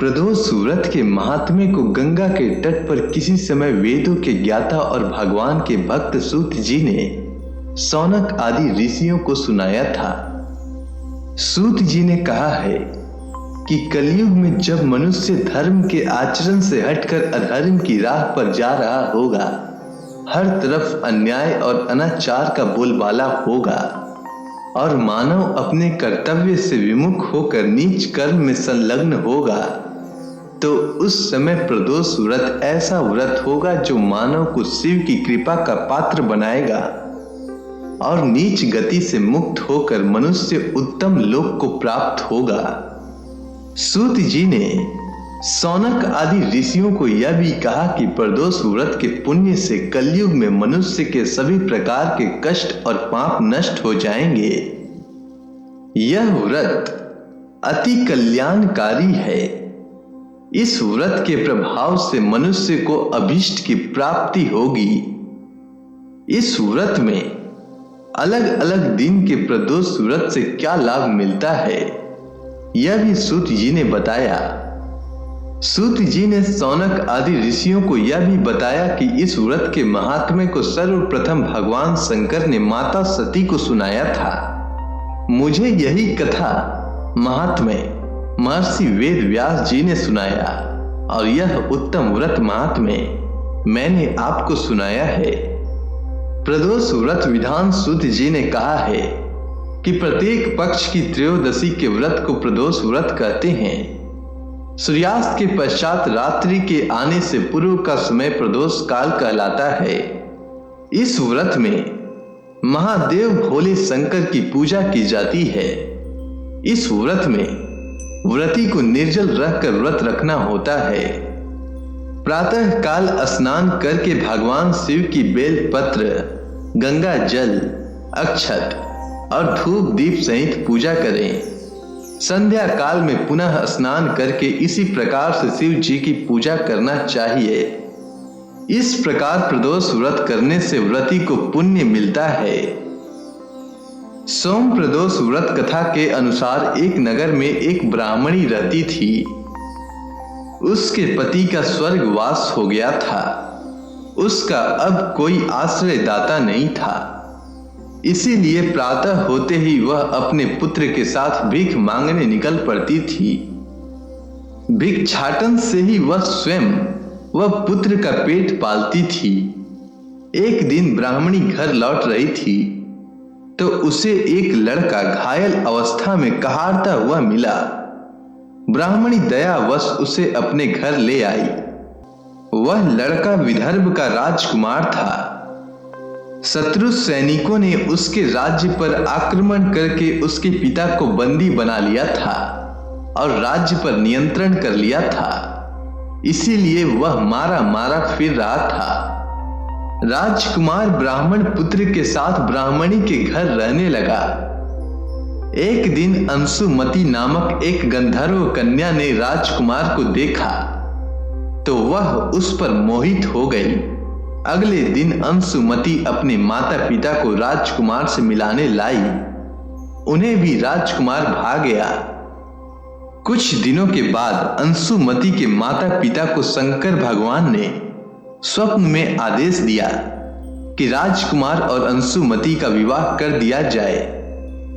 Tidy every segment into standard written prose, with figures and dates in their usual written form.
प्रदोष व्रत के महात्म्य को गंगा के तट पर किसी समय वेदों के ज्ञाता और भगवान के भक्त सूत जी ने शौनक आदि ऋषियों को सुनाया था। सूत जी ने कहा है कि कलयुग में जब मनुष्य धर्म के आचरण से हटकर अधर्म की राह पर जा रहा होगा, हर तरफ अन्याय और अनाचार का बोलबाला होगा और मानव अपने कर्तव्य से विमुख होकर नीच कर्म में संलग्न होगा, तो उस समय प्रदोष व्रत ऐसा व्रत होगा जो मानव को शिव की कृपा का पात्र बनाएगा और नीच गति से मुक्त होकर मनुष्य उत्तम लोक को प्राप्त होगा। सूत जी ने शौनक आदि ऋषियों को यह भी कहा कि प्रदोष व्रत के पुण्य से कलयुग में मनुष्य के सभी प्रकार के कष्ट और पाप नष्ट हो जाएंगे। यह व्रत अति कल्याणकारी है। इस व्रत के प्रभाव से मनुष्य को अभीष्ट की प्राप्ति होगी। इस व्रत में अलग अलग दिन के प्रदोष व्रत से क्या लाभ मिलता है, यह भी सूत जी ने बताया। सूत जी ने शौनक आदि ऋषियों को यह भी बताया कि इस व्रत के महात्म्य को सर्वप्रथम भगवान शंकर ने माता सती को सुनाया था। मुझे यही कथा महात्म्य महर्षि वेद व्यास जी ने सुनाया और यह उत्तम व्रत महात्म्य मैंने आपको सुनाया है। प्रदोष व्रत विधान सूत जी ने कहा है कि प्रत्येक पक्ष की त्रयोदशी के व्रत को प्रदोष व्रत कहते हैं। सूर्यास्त के पश्चात रात्रि के आने से पूर्व का समय प्रदोष काल कहलाता है। इस व्रत में महादेव भोले शंकर की पूजा की जाती है। इस व्रत में व्रती को निर्जल रहकर व्रत रखना होता है। प्रातः काल स्नान करके भगवान शिव की बेल पत्र, गंगा जल, अक्षत और धूप दीप सहित पूजा करें। संध्या काल में पुनः स्नान करके इसी प्रकार से शिव जी की पूजा करना चाहिए। इस प्रकार प्रदोष व्रत करने से व्रती को पुण्य मिलता है। सोम प्रदोष व्रत कथा के अनुसार एक नगर में एक ब्राह्मणी रहती थी। उसके पति का स्वर्गवास हो गया था। उसका अब कोई आश्रयदाता नहीं था। इसीलिए प्रातः होते ही वह अपने पुत्र के साथ भीख मांगने निकल पड़ती थी। भिक्षाटन से ही वह स्वयं पुत्र का पेट पालती थी। एक दिन ब्राह्मणी घर लौट रही थी तो उसे एक लड़का घायल अवस्था में कहारता हुआ मिला। ब्राह्मणी दयावश उसे अपने घर ले आई। वह लड़का विदर्भ का राजकुमार था। शत्रु सैनिकों ने उसके राज्य पर आक्रमण करके उसके पिता को बंदी बना लिया था और राज्य पर नियंत्रण कर लिया था। इसीलिए वह मारा मारा फिर रहा था। राजकुमार ब्राह्मण पुत्र के साथ ब्राह्मणी के घर रहने लगा। एक दिन अंशुमती नामक एक गंधर्व कन्या ने राजकुमार को देखा तो वह उस पर मोहित हो गई। अगले दिन अंशुमती अपने माता पिता को राजकुमार से मिलाने लाई। उन्हें भी राजकुमार भा गया। कुछ दिनों के बाद अंशुमती के माता पिता को शंकर भगवान ने स्वप्न में आदेश दिया कि राजकुमार और अंशुमती का विवाह कर दिया जाए।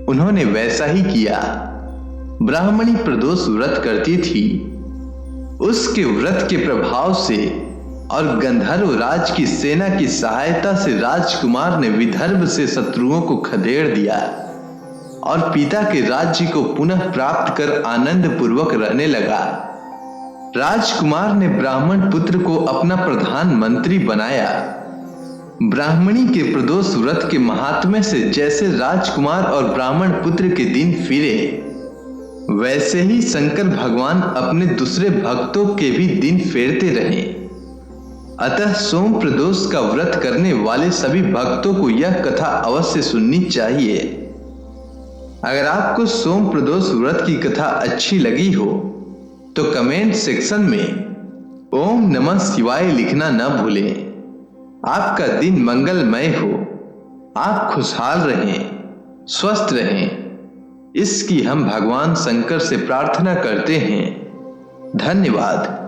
उन्होंने वैसा ही किया। ब्राह्मणी प्रदोष व्रत करती थी। उसके व्रत के प्रभाव से और गंधर्व राज की सेना की सहायता से राजकुमार ने विदर्भ से शत्रुओं को खदेड़ दिया और पिता के राज्य को पुनः प्राप्त कर आनंद पूर्वक रहने लगा। राजकुमार ने ब्राह्मण पुत्र को अपना प्रधानमंत्री बनाया। ब्राह्मणी के प्रदोष व्रत के महात्म्य से जैसे राजकुमार और ब्राह्मण पुत्र के दिन फिरे, वैसे ही शंकर भगवान अपने दूसरे भक्तों के भी दिन फेरते रहे। अतः सोम प्रदोष का व्रत करने वाले सभी भक्तों को यह कथा अवश्य सुननी चाहिए। अगर आपको सोम प्रदोष व्रत की कथा अच्छी लगी हो तो कमेंट सेक्शन में ओम नमः शिवाय लिखना न भूलें। आपका दिन मंगलमय हो। आप खुशहाल रहें, स्वस्थ रहें, इसकी हम भगवान शंकर से प्रार्थना करते हैं। धन्यवाद।